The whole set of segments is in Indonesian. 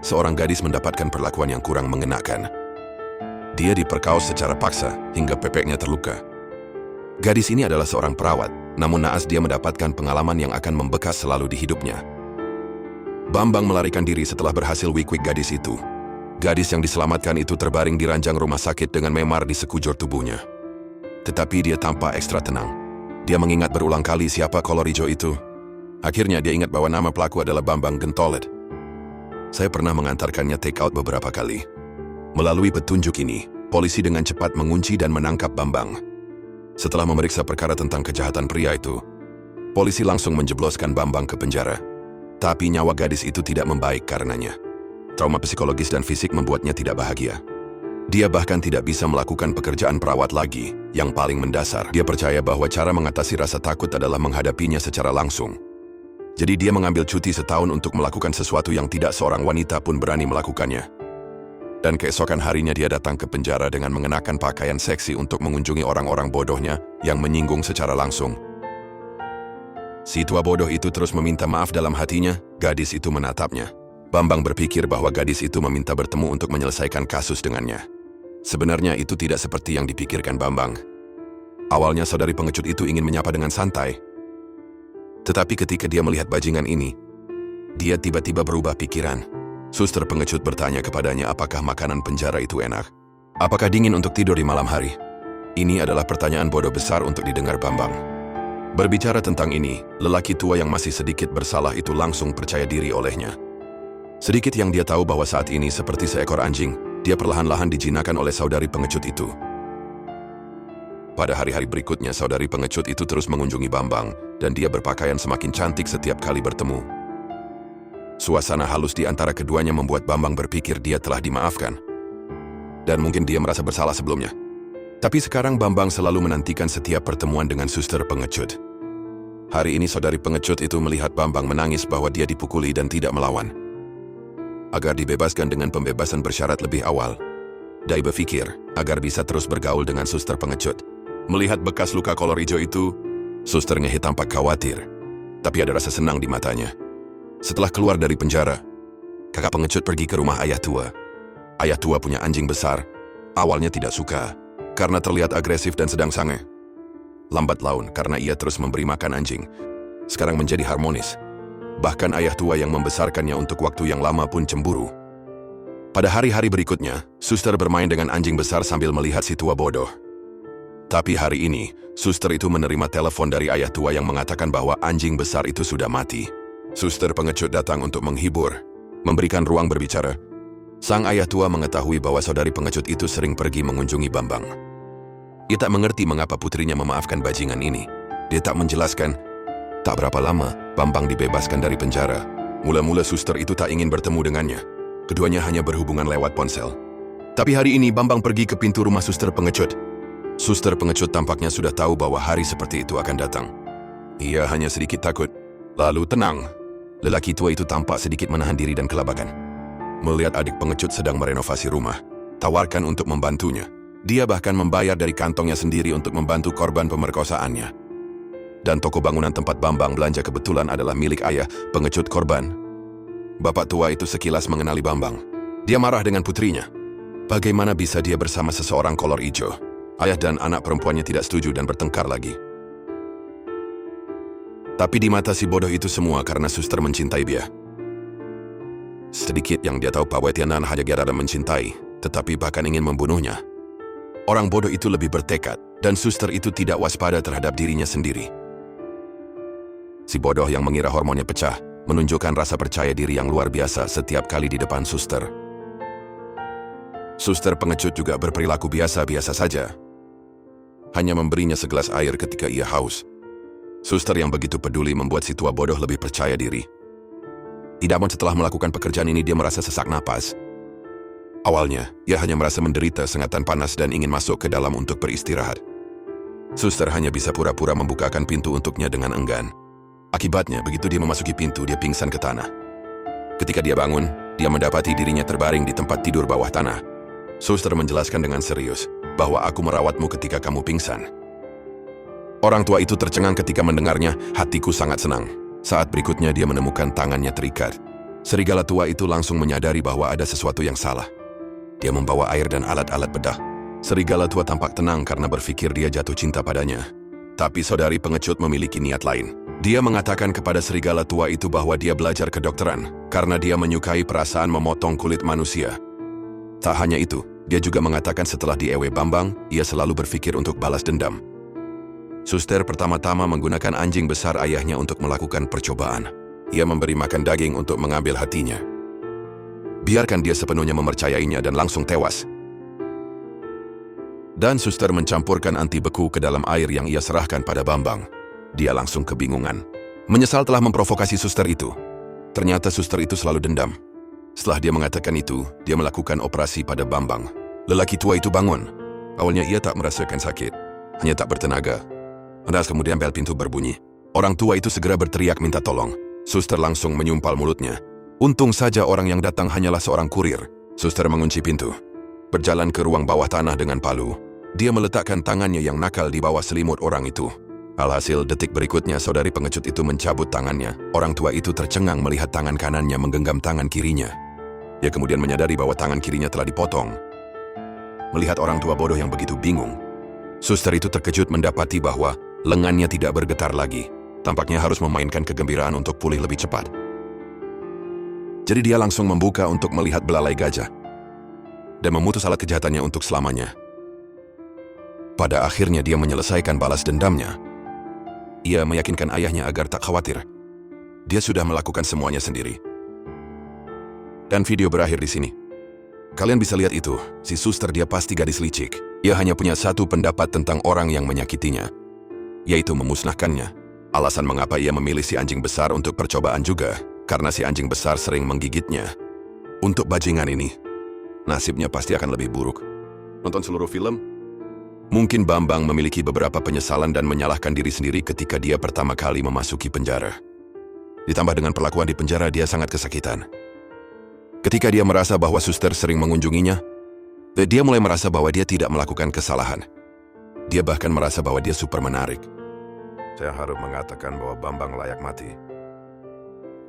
seorang gadis mendapatkan perlakuan yang kurang mengenakan. Dia diperkaos secara paksa hingga pepeknya terluka. Gadis ini adalah seorang perawat, namun naas dia mendapatkan pengalaman yang akan membekas selalu di hidupnya. Bambang melarikan diri setelah berhasil wik-wik gadis itu. Gadis yang diselamatkan itu terbaring di ranjang rumah sakit dengan memar di sekujur tubuhnya. Tetapi dia tampak ekstra tenang. Dia mengingat berulang kali siapa kolor hijau itu. Akhirnya dia ingat bahwa nama pelaku adalah Bambang Gentolet. Saya pernah mengantarkannya take out beberapa kali. Melalui petunjuk ini, polisi dengan cepat mengunci dan menangkap Bambang. Setelah memeriksa perkara tentang kejahatan pria itu, polisi langsung menjebloskan Bambang ke penjara. Tapi nyawa gadis itu tidak membaik karenanya. Trauma psikologis dan fisik membuatnya tidak bahagia. Dia bahkan tidak bisa melakukan pekerjaan perawat lagi. Yang paling mendasar, dia percaya bahwa cara mengatasi rasa takut adalah menghadapinya secara langsung. Jadi dia mengambil cuti setahun untuk melakukan sesuatu yang tidak seorang wanita pun berani melakukannya. Dan keesokan harinya dia datang ke penjara dengan mengenakan pakaian seksi untuk mengunjungi orang-orang bodohnya yang menyinggung secara langsung. Si tua bodoh itu terus meminta maaf dalam hatinya, gadis itu menatapnya. Bambang berpikir bahwa gadis itu meminta bertemu untuk menyelesaikan kasus dengannya. Sebenarnya itu tidak seperti yang dipikirkan Bambang. Awalnya saudari pengecut itu ingin menyapa dengan santai. Tetapi ketika dia melihat bajingan ini, dia tiba-tiba berubah pikiran. Suster pengecut bertanya kepadanya apakah makanan penjara itu enak. Apakah dingin untuk tidur di malam hari? Ini adalah pertanyaan bodoh besar untuk didengar Bambang. Berbicara tentang ini, lelaki tua yang masih sedikit bersalah itu langsung percaya diri olehnya. Sedikit yang dia tahu bahwa saat ini seperti seekor anjing, dia perlahan-lahan dijinakan oleh saudari pengecut itu. Pada hari-hari berikutnya, saudari pengecut itu terus mengunjungi Bambang, dan dia berpakaian semakin cantik setiap kali bertemu. Suasana halus di antara keduanya membuat Bambang berpikir dia telah dimaafkan. Dan mungkin dia merasa bersalah sebelumnya. Tapi sekarang Bambang selalu menantikan setiap pertemuan dengan suster pengecut. Hari ini saudari pengecut itu melihat Bambang menangis bahwa dia dipukuli dan tidak melawan. Agar dibebaskan dengan pembebasan bersyarat lebih awal, dia berpikir agar bisa terus bergaul dengan suster pengecut. Melihat bekas luka kolor hijau itu, suster Ngehe tampak khawatir. Tapi ada rasa senang di matanya. Setelah keluar dari penjara, kakak pengecut pergi ke rumah ayah tua. Ayah tua punya anjing besar. Awalnya tidak suka, karena terlihat agresif dan sedang sange. Lambat laun, karena ia terus memberi makan anjing, sekarang menjadi harmonis. Bahkan ayah tua yang membesarkannya untuk waktu yang lama pun cemburu. Pada hari-hari berikutnya, suster bermain dengan anjing besar sambil melihat si tua bodoh. Tapi hari ini, suster itu menerima telepon dari ayah tua yang mengatakan bahwa anjing besar itu sudah mati. Suster pengecut datang untuk menghibur, memberikan ruang berbicara. Sang ayah tua mengetahui bahwa saudari pengecut itu sering pergi mengunjungi Bambang. Ia tak mengerti mengapa putrinya memaafkan bajingan ini. Dia tak menjelaskan. Tak berapa lama, Bambang dibebaskan dari penjara. Mula-mula suster itu tak ingin bertemu dengannya. Keduanya hanya berhubungan lewat ponsel. Tapi hari ini Bambang pergi ke pintu rumah suster pengecut. Suster pengecut tampaknya sudah tahu bahwa hari seperti itu akan datang. Ia hanya sedikit takut, lalu tenang. Lelaki tua itu tampak sedikit menahan diri dan kelabakan. Melihat adik pengecut sedang merenovasi rumah, tawarkan untuk membantunya. Dia bahkan membayar dari kantongnya sendiri untuk membantu korban pemerkosaannya. Dan toko bangunan tempat Bambang belanja kebetulan adalah milik ayah pengecut korban. Bapak tua itu sekilas mengenali Bambang. Dia marah dengan putrinya. Bagaimana bisa dia bersama seseorang kolor hijau? Ayah dan anak perempuannya tidak setuju dan bertengkar lagi. Tapi di mata si bodoh itu semua karena suster mencintai dia. Sedikit yang dia tahu Pak Wetianan hanya gara-gara mencintai, tetapi bahkan ingin membunuhnya. Orang bodoh itu lebih bertekad, dan suster itu tidak waspada terhadap dirinya sendiri. Si bodoh yang mengira hormonnya pecah, menunjukkan rasa percaya diri yang luar biasa setiap kali di depan suster. Suster pengecut juga berperilaku biasa-biasa saja. Hanya memberinya segelas air ketika ia haus. Suster yang begitu peduli membuat si tua bodoh lebih percaya diri. Tidak pun setelah melakukan pekerjaan ini dia merasa sesak napas. Awalnya, ia hanya merasa menderita sengatan panas dan ingin masuk ke dalam untuk beristirahat. Suster hanya bisa pura-pura membukakan pintu untuknya dengan enggan. Akibatnya, begitu dia memasuki pintu, dia pingsan ke tanah. Ketika dia bangun, dia mendapati dirinya terbaring di tempat tidur bawah tanah. Suster menjelaskan dengan serius bahwa aku merawatmu ketika kamu pingsan. Orang tua itu tercengang ketika mendengarnya, hatiku sangat senang. Saat berikutnya dia menemukan tangannya terikat. Serigala tua itu langsung menyadari bahwa ada sesuatu yang salah. Dia membawa air dan alat-alat bedah. Serigala tua tampak tenang karena berpikir dia jatuh cinta padanya. Tapi saudari pengecut memiliki niat lain. Dia mengatakan kepada serigala tua itu bahwa dia belajar kedokteran karena dia menyukai perasaan memotong kulit manusia. Tak hanya itu, dia juga mengatakan setelah di Ewe Bambang, ia selalu berpikir untuk balas dendam. Suster pertama-tama menggunakan anjing besar ayahnya untuk melakukan percobaan. Ia memberi makan daging untuk mengambil hatinya. Biarkan dia sepenuhnya mempercayainya dan langsung tewas. Dan suster mencampurkan anti beku ke dalam air yang ia serahkan pada Bambang. Dia langsung kebingungan. Menyesal telah memprovokasi suster itu. Ternyata suster itu selalu dendam. Setelah dia mengatakan itu, dia melakukan operasi pada Bambang. Lelaki tua itu bangun. Awalnya ia tak merasakan sakit, hanya tak bertenaga. Lantas kemudian bel pintu berbunyi. Orang tua itu segera berteriak minta tolong. Suster langsung menyumpal mulutnya. Untung saja orang yang datang hanyalah seorang kurir. Suster mengunci pintu. Berjalan ke ruang bawah tanah dengan palu. Dia meletakkan tangannya yang nakal di bawah selimut orang itu. Alhasil detik berikutnya saudari pengecut itu mencabut tangannya. Orang tua itu tercengang melihat tangan kanannya menggenggam tangan kirinya. Dia kemudian menyadari bahwa tangan kirinya telah dipotong. Melihat orang tua bodoh yang begitu bingung, suster itu terkejut mendapati bahwa lengannya tidak bergetar lagi. Tampaknya harus memainkan kegembiraan untuk pulih lebih cepat. Jadi dia langsung membuka untuk melihat belalai gajah dan memutus alat kejahatannya untuk selamanya. Pada akhirnya dia menyelesaikan balas dendamnya. Ia meyakinkan ayahnya agar tak khawatir. Dia sudah melakukan semuanya sendiri. Dan video berakhir di sini. Kalian bisa lihat itu, si suster dia pasti gadis licik. Ia hanya punya satu pendapat tentang orang yang menyakitinya, yaitu memusnahkannya. Alasan mengapa ia memilih si anjing besar untuk percobaan juga, karena si anjing besar sering menggigitnya. Untuk bajingan ini, nasibnya pasti akan lebih buruk. Nonton seluruh film? Mungkin Bambang memiliki beberapa penyesalan dan menyalahkan diri sendiri ketika dia pertama kali memasuki penjara. Ditambah dengan perlakuan di penjara, dia sangat kesakitan. Ketika dia merasa bahwa suster sering mengunjunginya, dia mulai merasa bahwa dia tidak melakukan kesalahan. Dia bahkan merasa bahwa dia super menarik. Saya harus mengatakan bahwa Bambang layak mati.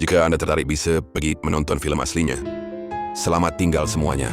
Jika Anda tertarik bisa pergi menonton film aslinya. Selamat tinggal semuanya.